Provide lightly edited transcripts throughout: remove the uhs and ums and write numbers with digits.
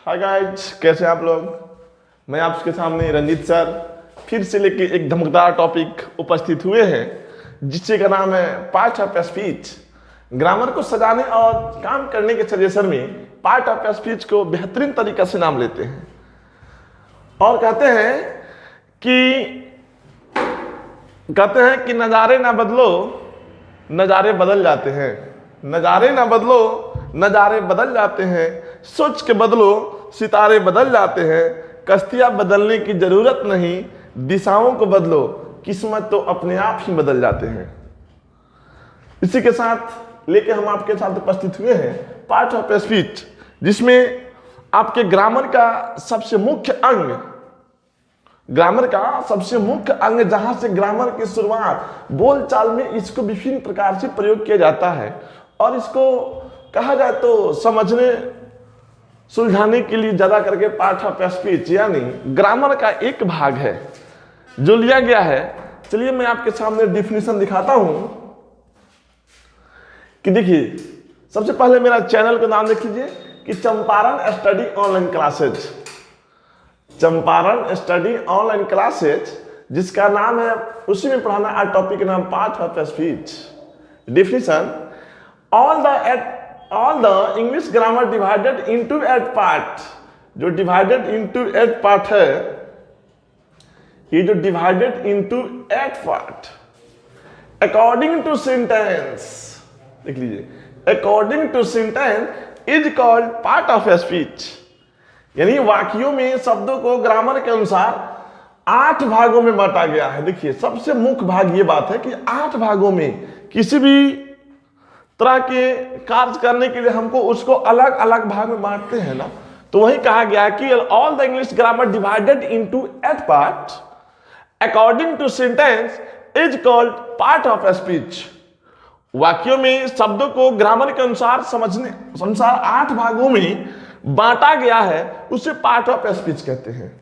Hi guys, कैसे हैं आप लोग। मैं आपके सामने रंजीत सर फिर से लेके एक धमकदार टॉपिक उपस्थित हुए हैं जिससे का नाम है पार्ट ऑफ स्पीच। ग्रामर को सजाने और काम करने के सजेशन में पार्ट ऑफ स्पीच को बेहतरीन तरीका से नाम लेते हैं और कहते हैं कि नज़ारे ना बदलो नज़ारे बदल जाते हैं। नज़ारे ना बदलो नज़ारे बदल जाते हैं। सोच के बदलो सितारे बदल जाते हैं। कश्तियाँ बदलने की ज़रूरत नहीं, दिशाओं को बदलो किस्मत तो अपने आप ही बदल जाते हैं। इसी के साथ लेके हम आपके साथ उपस्थित हुए हैं पार्ट ऑफ स्पीच, जिसमें आपके ग्रामर का सबसे मुख्य अंग जहां से ग्रामर की शुरुआत बोलचाल में इसको विभिन्न प्रकार से प्रयोग किया जाता है और इसको कहा जाए तो समझने सुलझाने के लिए ज्यादा करके पार्ट ऑफ स्पीच यानी ग्रामर का एक भाग है जो लिया गया है। चलिए मैं आपके सामने डिफिनीशन दिखाता हूं कि देखिए, सबसे पहले मेरा चैनल का नाम लिख लीजिए कि Champaran study online classes. Champaran study online classes जिसका नाम है, उसी में पढ़ाना है टॉपिक नाम part of speech. Definition, all the English grammar divided into 8 part. जो डिवाइडेड इंटू 8 पार्ट है, ये जो divided into 8 part according to sentence, देख लीजिए, according to sentence is called part of speech. यानी वाक्यों में शब्दों को ग्रामर के अनुसार 8 भागों में बांटा गया है। देखिए, सबसे मुख्य भाग ये बात है कि 8 भागों में किसी भी तरह के कार्य करने के लिए हमको उसको अलग अलग भाग में बांटते हैं ना, तो वही कहा गया कि all the English grammar divided into 8 part according to sentence is called part of speech. वाक्यों में शब्दों को ग्रामर के अनुसार समझने अनुसार 8 भागों में बांटा गया है, उसे पार्ट ऑफ स्पीच कहते हैं।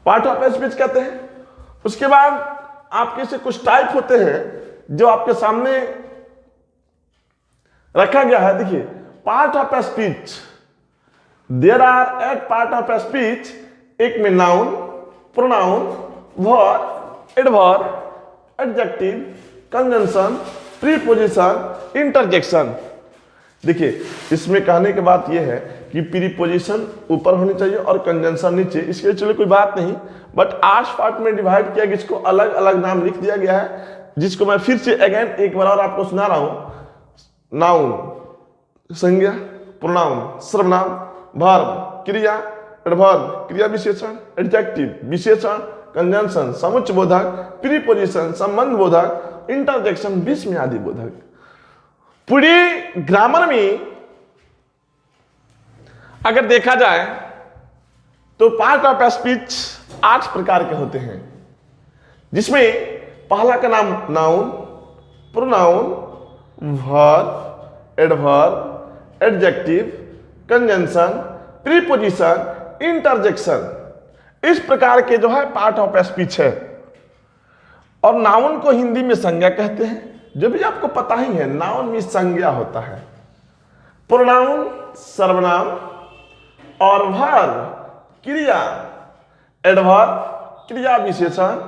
पार्ट ऑफ स्पीच कहते हैं। उसके बाद आपके से कुछ टाइप होते हैं जो आपके सामने रखा गया है। देखिए, part of speech, there are 8 part of speech. एक में noun, pronoun, verb, adverb, adjective, conjunction, preposition, interjection. देखिए, इसमें कहने की बात यह है कि प्रीपोजिशन ऊपर होनी चाहिए और कंजंक्शन नीचे। इसके लिए चलो कोई बात नहीं, बट 8 पार्ट में डिवाइड किया गया, इसको अलग अलग नाम लिख दिया गया है, जिसको मैं फिर से अगेन एक बार और आपको सुना रहा हूं। नाउन संज्ञा, प्रोनाउन सर्वनाम, वर्ब क्रिया, एडवर्ब क्रिया विशेषण, एडजेक्टिव विशेषण, कंजंक्शन समुच्चय बोधक, प्रीपोजिशन संबंध बोधक, इंटरजेक्शन विस्मयादि बोधक। पूरी ग्रामर में अगर देखा जाए तो पार्ट ऑफ स्पीच 8 प्रकार के होते हैं, जिसमें पहला का नाम noun, pronoun, verb, adverb, adjective, conjunction, preposition, interjection. इस प्रकार के जो है पार्ट ऑफ स्पीच है। और नाउन को हिंदी में संज्ञा कहते हैं, जो भी आपको पता ही है, नाउन में संज्ञा होता है। प्रोनाउन सर्वनाम और वर्ब क्रिया, एडवर्ब क्रिया विशेषण,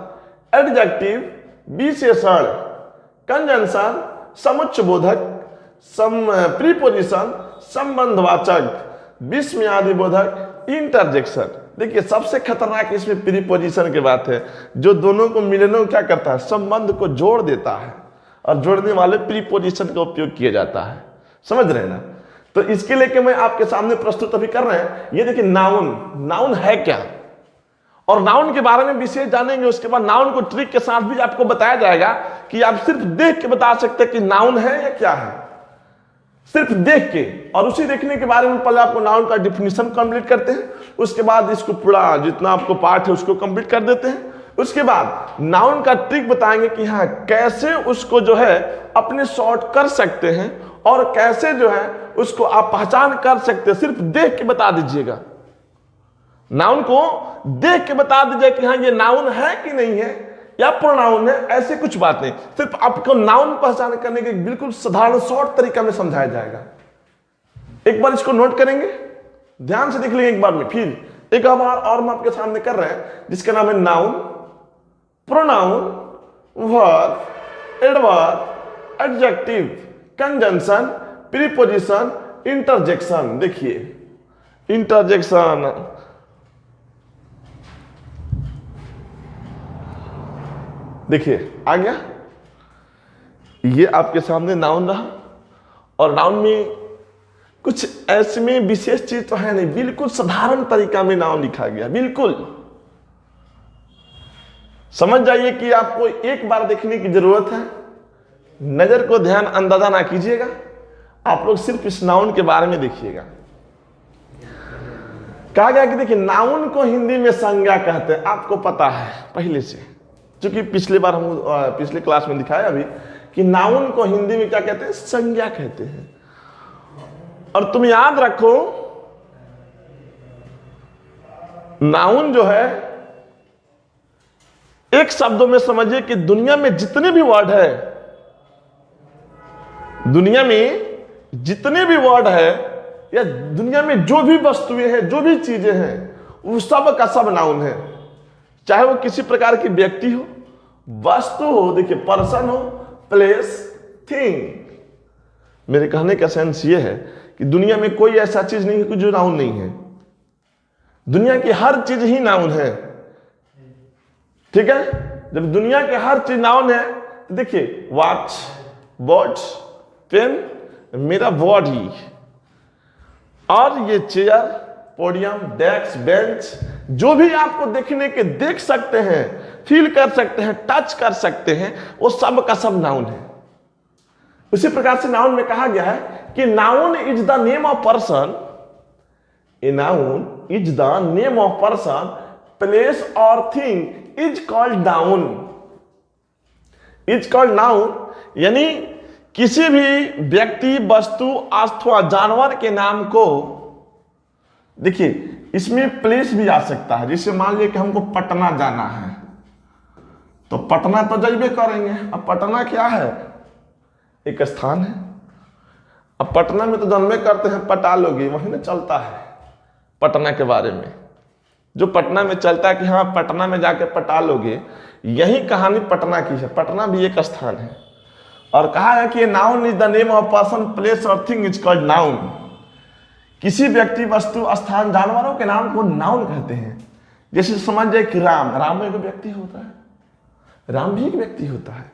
एडजेक्टिव विशेषण, कंजंक्शन समुच्चय बोधक, प्रीपोजिशन संबंधवाचक, विस्मयादि बोधक, इंटरजेक्शन। देखिए, सबसे खतरनाक इसमें प्रीपोजिशन की बात है, जो दोनों को मिलने क्या करता है, संबंध को जोड़ देता है, और जोड़ने वाले प्रीपोजिशन का उपयोग किया जाता है। समझ रहे हैं ना। तो इसके लेके मैं आपके सामने प्रस्तुत अभी कर रहे हैं। ये देखिए, नाउन है क्या, और नाउन के बारे में विशेष जानेंगे। उसके बाद नाउन को ट्रिक के साथ भी आपको बताया जाएगा कि आप सिर्फ देख के बता सकते हैं कि नाउन है या क्या है, सिर्फ देख के। और उसी देखने के बारे में पहले आपको नाउन का डिफिनीशन कंप्लीट करते हैं, उसके बाद इसको पूरा जितना आपको पार्ट है उसको कंप्लीट कर देते हैं। उसके बाद नाउन का ट्रिक बताएंगे कि हाँ, कैसे उसको जो है अपने शॉर्ट कर सकते हैं और कैसे जो है उसको आप पहचान कर सकते हैं। सिर्फ देख के बता दीजिएगा, नाउन को देख के बता दीजिए कि हाँ, ये नाउन है कि नहीं है या प्रोनाउन है। ऐसे कुछ बात नहीं, सिर्फ आपको नाउन पहचान करने के बिल्कुल साधारण शॉर्ट तरीका में समझाया जाएगा। एक बार इसको नोट करेंगे। ध्यान से देख लेंगे एक बार में। फिर एक बार और हम आपके सामने कर रहे हैं जिसका नाम है noun, pronoun, verb, adverb, adjective, conjunction, preposition, interjection. देखिए इंटरजेक्शन, देखिए आ गया, ये आपके सामने नाउन रहा। और नाउन में कुछ ऐसे में विशेष चीज तो है नहीं, बिल्कुल साधारण तरीका में नाउन लिखा गया। बिल्कुल समझ जाइए कि आपको एक बार देखने की जरूरत है, नजर को ध्यान अंदाजा ना कीजिएगा, आप लोग सिर्फ इस नाउन के बारे में देखिएगा। कहा गया कि देखिए नाउन को हिंदी में संज्ञा कहते हैं, आपको पता है पहले से, क्योंकि पिछले बार हम पिछले क्लास में दिखाया अभी कि नाउन को हिंदी में क्या कहते हैं, संज्ञा कहते हैं। और तुम याद रखो नाउन जो है, एक शब्दों में समझिए कि दुनिया में जितने भी वर्ड है, दुनिया में जितने भी वर्ड है या दुनिया में जो भी वस्तुएं हैं, जो भी चीजें हैं, वो सब का सब नाउन है। चाहे वो किसी प्रकार की व्यक्ति हो, वस्तु हो, देखिए पर्सन हो, प्लेस, थिंग। मेरे कहने का सेंस ये है कि दुनिया में कोई ऐसा चीज नहीं है जो नाउन नहीं है। दुनिया की हर चीज ही नाउन है, ठीक है। जब दुनिया के हर चीज नाउन है तो देखिए वॉच, बोट, पेन, मेरा बॉडी, और ये चेयर, पोडियम, डेस्क, बेंच, जो भी आपको देखने के देख सकते हैं, फील कर सकते हैं, टच कर सकते हैं, वो सब का सब नाउन है। उसी प्रकार से नाउन में कहा गया है कि noun is the name of person, a noun is the name of person, place और thing is called noun. Is called noun यानी किसी भी व्यक्ति, वस्तु अथवा जानवर के नाम को, देखिए इसमें प्लेस भी आ सकता है। जैसे मान लीजिए कि हमको पटना जाना है, तो पटना तो जाइबे करेंगे। अब पटना क्या है, एक स्थान है। अब पटना में तो जन्मे करते हैं पटा लोगे, वही ना चलता है पटना के बारे में। जो पटना में चलता है कि हाँ पटना में जाके पटा लोगे, यही कहानी पटना की है। पटना भी एक स्थान है। और कहा है कि noun is the name of person, place और थिंग इज कॉल्ड नाउन। किसी व्यक्ति, वस्तु, स्थान, जानवरों के नाम को नाउन कहते हैं। जैसे समझ जाए कि राम एक व्यक्ति होता है, राम भी एक व्यक्ति होता है।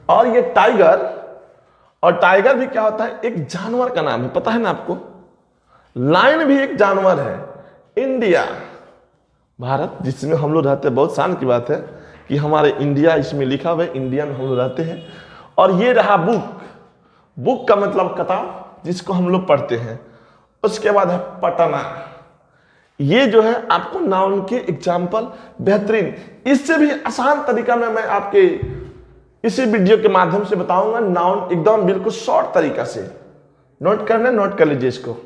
और ये टाइगर, और टाइगर भी क्या होता है, एक जानवर का नाम है, पता है ना आपको। लायन भी एक जानवर है। इंडिया, भारत जिसमें हम लोग रहते हैं, बहुत शान की बात है कि हमारे इंडिया इसमें लिखा हुआ है, इंडिया में हम लोग रहते हैं। और ये रहा बुक, बुक का मतलब किताब जिसको हम लोग पढ़ते हैं। उसके बाद है पटना, ये जो है आपको नाउन के एग्जाम्पल बेहतरीन, इससे भी आसान तरीका में मैं आपके इसी वीडियो के माध्यम से बताऊंगा। नाउन एकदम बिल्कुल शॉर्ट तरीका से नोट करना, नोट कर लीजिए इसको।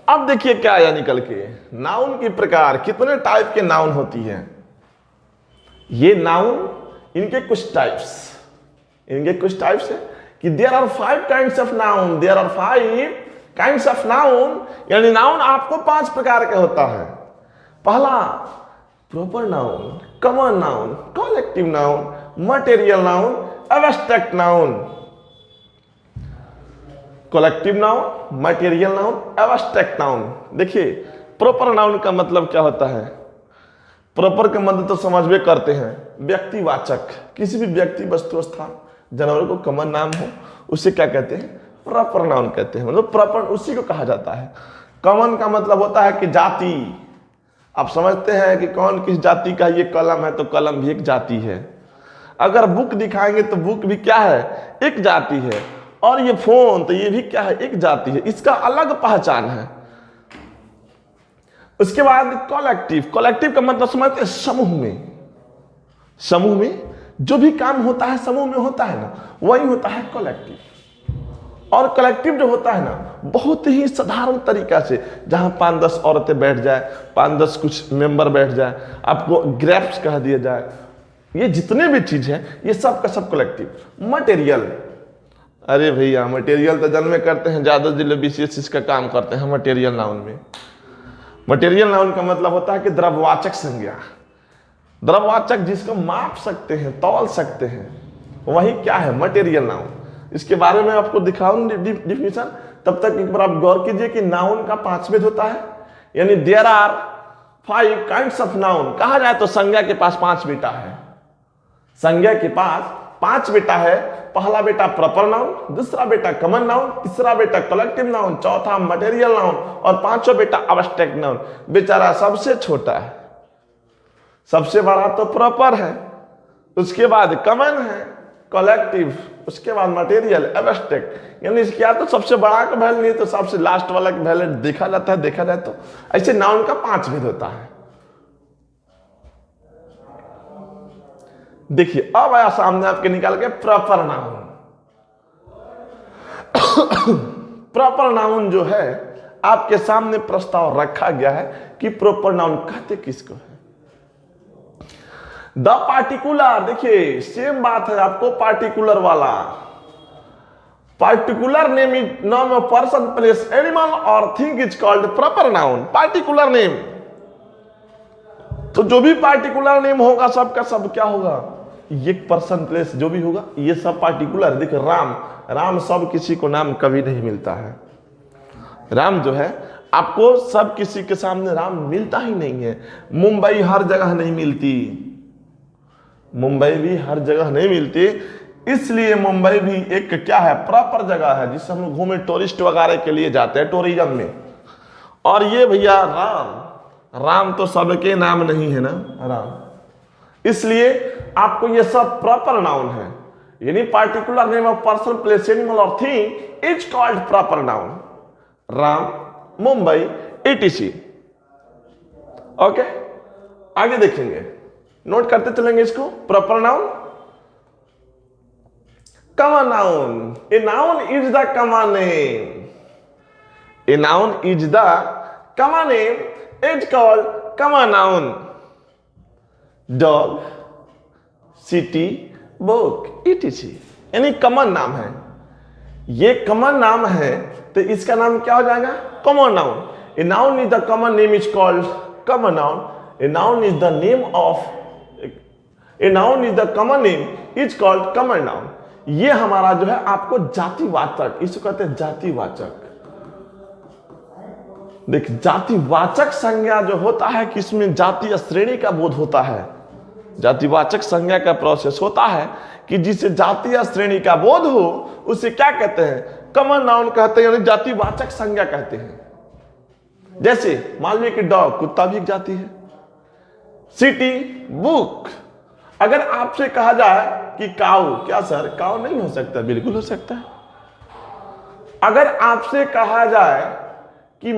अब देखिए क्या आया निकल के, नाउन की प्रकार, कितने टाइप के नाउन होती है। ये नाउन, इनके कुछ टाइप्स है कि there are 5 kinds of noun, there are 5 kinds of noun, यानी नाउन आपको 5 प्रकार का होता है। पहला proper noun, common noun, collective noun, material noun, abstract noun. Collective noun, material noun, abstract noun. देखिए प्रॉपर नाउन का मतलब क्या होता है। प्रॉपर का मतलब तो समझ करते हैं, व्यक्तिवाचक, किसी भी व्यक्ति, वस्तु, स्थान, जानवर को कॉमन नाम हो, उसे क्या कहते हैं, प्रॉपर नाउन कहते हैं। मतलब प्रॉपर उसी को कहा जाता है। कॉमन का मतलब होता है कि जाति, आप समझते हैं कि कौन किस जाति का, ये कलम है तो कलम भी एक जाति है। अगर बुक दिखाएंगे तो बुक भी क्या है, एक जाति है। और ये फोन तो ये भी क्या है, एक जाति है, इसका अलग पहचान है। उसके बाद कलेक्टिव, कलेक्टिव का मतलब समझते हैं समूह में, समूह में जो भी काम होता है समूह में होता है ना, वही होता है कलेक्टिव। और कलेक्टिव जो होता है ना, बहुत ही साधारण तरीका से, जहां 5-10 औरतें बैठ जाए, 5-10 कुछ मेंबर बैठ जाए, आपको ग्रेप्स कह दिया जाए, ये जितने भी चीज है ये सब का सब कलेक्टिव। मटेरियल, अरे भैया मटेरियल तो जन्म में करते हैं, ज्यादा जिले विशेष इसका काम करते हैं मटेरियल नाउन में। मटेरियल नाउन का मतलब होता है कि द्रव्यवाचक संज्ञा, द्रव्यवाचक जिसको माप सकते हैं, तौल सकते हैं, वही क्या है मटेरियल नाउन। इसके बारे में आपको दिखाऊं डिफिनीशन, तब तक एक बार आप गौर कीजिए कि नाउन का 5 भेद होता है, यानी there are 5 kinds of noun. कहा जाए तो संज्ञा के पास 5 बेटा है, संज्ञा के पास 5 बेटा है। पहला बेटा प्रॉपर नाउन, दूसरा बेटा कॉमन नाउन, तीसरा बेटा कलेक्टिव नाउन, चौथा मटेरियल नाउन और पांचवा बेटा अब्स्ट्रैक्ट नाउन। बेचारा सबसे छोटा है, सबसे बड़ा तो प्रॉपर है, उसके बाद कॉमन है, कलेक्टिव, उसके बाद मटेरियल, एब्स्ट्रैक्ट। यानी क्या तो सबसे बड़ा का वैल्यू नहीं तो सबसे लास्ट वाला का वैल्यू देखा जाता है। देखा जाए तो ऐसे नाउन का 5 भेद होता है। देखिए अब आया सामने आपके निकाल के प्रॉपर नाउन। प्रॉपर नाउन जो है आपके सामने प्रस्ताव रखा गया है कि प्रॉपर नाउन कहते किसको है। द पार्टिकुलर, देखिए सेम बात है आपको, पार्टिकुलर वाला, पार्टिकुलर नेम इज नाम ऑफ पर्सन, प्लेस, एनिमल और thing is called proper noun. Particular name, तो जो भी पार्टिकुलर नेम होगा सबका सब क्या होगा, ये पर्सन प्लेस जो भी होगा ये सब पार्टिकुलर। देखिए राम, राम सब किसी को नाम कभी नहीं मिलता है। राम जो है आपको सब किसी के सामने राम मिलता ही नहीं है। मुंबई हर जगह नहीं मिलती, मुंबई भी हर जगह नहीं मिलती, इसलिए मुंबई भी एक क्या है प्रॉपर जगह है जिससे हम लोग घूमे टूरिस्ट वगैरह के लिए जाते हैं टूरिज्म में। और ये भैया राम, राम तो सबके नाम नहीं है ना राम, इसलिए आपको ये सब प्रॉपर नाउन है। यानी particular name of person, place, animal और thing is called proper noun. Ram, Mumbai, etc। Okay, आगे देखेंगे, नोट करते चलेंगे इसको। Proper noun, common noun. A noun is the common name, a noun is the common name is called common noun. Dog, city, book, etc। यानी common नाम है, ये common नाम है तो इसका नाम क्या हो जाएगा common noun. A noun is the common name is called common noun. A noun is the name of, A noun is the common name is called common noun. ये हमारा जो है आपको जातिवाचक, इसको कहते हैं जातिवाचक। देख जातिवाचक संज्ञा जो होता है कि इसमें जातीय श्रेणी का बोध होता है। जातिवाचक संज्ञा का प्रोसेस होता है कि जिसे जातीय श्रेणी का बोध हो उसे क्या कहते हैं कॉमन नाउन कहते हैं, यानी जातिवाचक संज्ञा कहते हैं। जैसे मान लीजिए कि डॉग, कुत्ता भी एक जाति है। City, book. अगर आपसे कहा जाए कि काऊ, क्या सर काऊ नहीं हो सकता? बिल्कुल हो सकता है। अगर आपसे कहा जाए कि,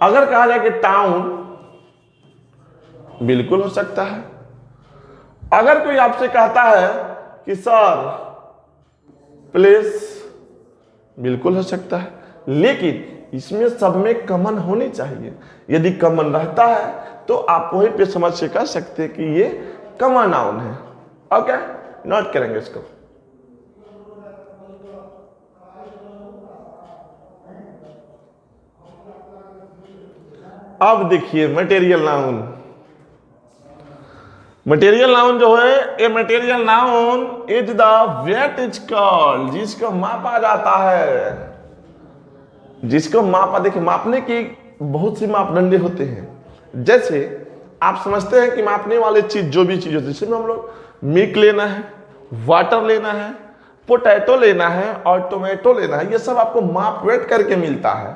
अगर कहा जाए कि टाउन, बिल्कुल हो सकता है। अगर कोई आपसे कहता है कि सर प्लेस, बिल्कुल हो सकता है। लेकिन इसमें सब में कॉमन होनी चाहिए। यदि कॉमन रहता है तो आप वहीं पे समझ से कह सकते हैं कि ये कॉमन नाउन है। ओके, नोट करेंगे इसको। अब देखिए मटेरियल नाउन। मटेरियल नाउन जो है, a material noun is the weight is called, जिसको मापा जाता है, जिसको मापा। देखिए मापने की बहुत सी मापदंडे होते हैं। जैसे आप समझते हैं कि मापने वाले चीज जो भी चीज होती है, जिसमें हम लोग मिल्क लेना है, वाटर लेना है, पोटैटो लेना है और टोमेटो लेना है, ये सब आपको माप वेट करके मिलता है।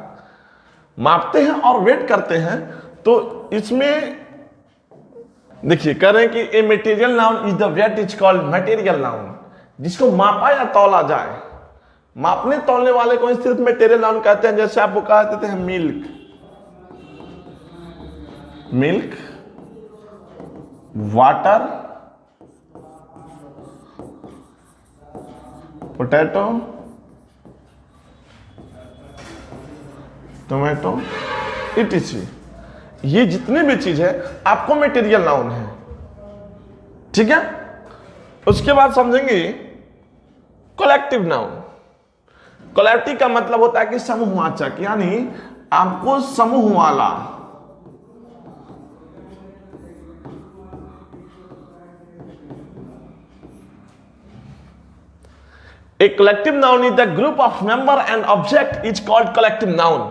मापते हैं और वेट करते हैं। तो इसमें देखिए कह रहे हैं कि a material noun is the weight is called material noun, जिसको मापा या तौला जाए। मापने तौलने वाले को सिर्फ मटेरियल नाउन कहते हैं। जैसे आपको कह देते हैं milk, milk, water, potato, tomato, etc। ये जितने भी चीज है आपको मटेरियल नाउन है। ठीक है। उसके बाद समझेंगे कलेक्टिव नाउन। कलेक्टिव का मतलब होता है कि समूहवाचक, यानी आपको समूह वाला, A collective noun is the group of member and object is called collective noun।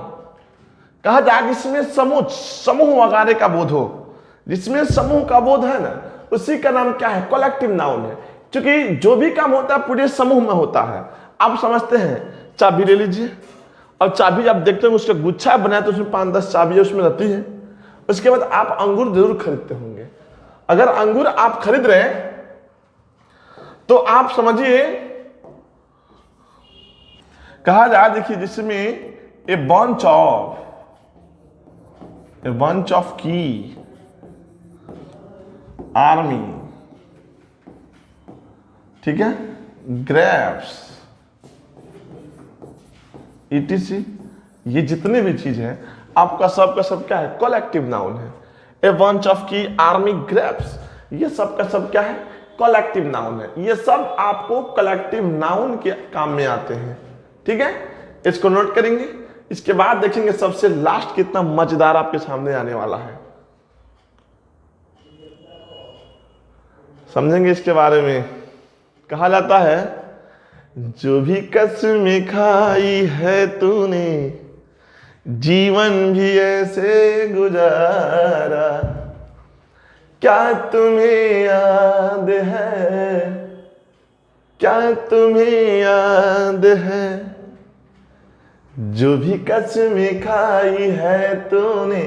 कहा जाए जिसमें समूह वगैरह का बोध हो, जिसमें समूह का बोध है ना, उसी का नाम क्या है? कलेक्टिव नाउन है। क्योंकि जो भी काम होता है पूरे समूह में होता है। आप समझते हैं, चाबी ले लीजिए, अब चाबी आप देखते हैं उसका गुच्छा बनाया तो उसमें 5-10 चाबी उसमें रहती है। उसके बाद आप अंगूर जरूर खरीदते होंगे। अगर अंगूर आप खरीद रहे हैं तो आप समझिए, कहा जाए देखिए जिसमें ए बंच ऑफ की आर्मी, ठीक है, ग्रेप्स etc, ये जितने भी चीज है आपका सबका सब क्या है? कलेक्टिव नाउन है। ए बंच ऑफ की आर्मी ग्रेप्स, ये सब का सब क्या है? कलेक्टिव नाउन है। ये सब आपको कलेक्टिव नाउन के काम में आते हैं, ठीक है। इसको नोट करेंगे। इसके बाद देखेंगे सबसे लास्ट कितना मजेदार आपके सामने आने वाला है, समझेंगे इसके बारे में। कहा जाता है जो भी कसमें खाई है तूने, जीवन भी ऐसे गुजारा, क्या तुम्हें याद है, क्या तुम्हें याद है, जो भी कसमें खाई है तूने,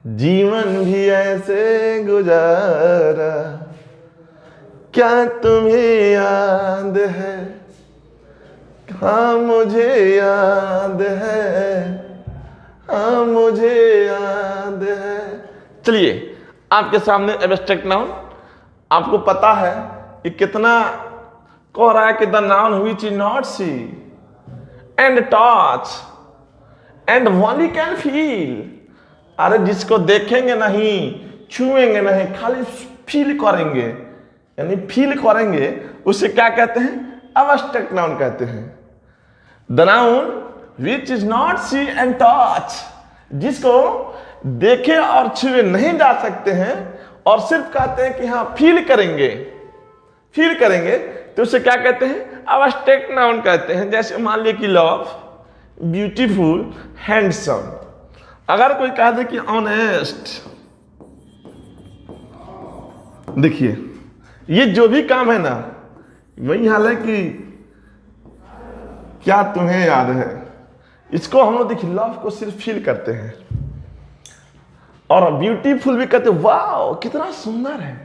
जीवन भी ऐसे गुजारा, क्या तुम्हें याद है, हाँ मुझे याद है, हाँ मुझे याद है। चलिए आपके सामने एब्स्ट्रैक्ट नाउन, आपको पता है कि कितना कह रहा है कि the noun which is not see and touch and only can feel. अरे जिसको देखेंगे नहीं, छुएंगे नहीं, खाली फील करेंगे, यानी फील करेंगे, उसे क्या कहते हैं? एब्स्ट्रैक्ट नाउन कहते हैं। The noun which is not see and touch, जिसको देखे और छुए नहीं जा सकते हैं और सिर्फ कहते हैं कि हाँ फील करेंगे, फील करेंगे, तो उसे क्या कहते हैं? एब्स्ट्रैक्ट नाउन कहते हैं। जैसे मान लिया कि लव, ब्यूटीफुल, हैंडसम। अगर कोई कह दे कि ऑनेस्ट, देखिए ये जो भी काम है ना, वही हाल है कि क्या तुम्हें याद है, इसको हम लोग देखिए लव को सिर्फ फील करते हैं, और ब्यूटीफुल भी कहते हैं, वाह कितना सुंदर है,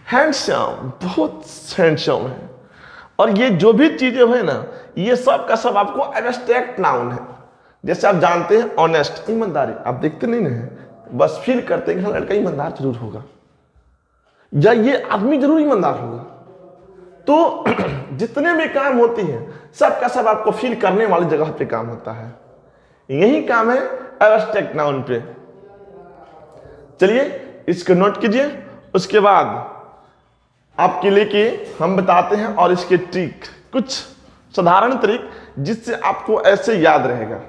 हैंडसम, बहुत हैंडसम है। और ये जो भी चीजें है ना, ये सब का सब आपको एब्स्ट्रैक्ट नाउन है। जैसे आप जानते हैं ऑनेस्ट, ईमानदारी, आप देखते नहीं है, बस फील करते हैं कि लड़का ईमानदार जरूर होगा, या ये आदमी जरूर ईमानदार होगा। तो जितने भी काम होती हैं सब का सब आपको फील करने वाली जगह पे काम होता है। यही काम है एब्स्ट्रैक्ट नाउन पे। चलिए इसको नोट कीजिए। उसके बाद आपके लिए हम बताते हैं और इसके ट्रिक, कुछ साधारण ट्रिक जिससे आपको ऐसे याद रहेगा।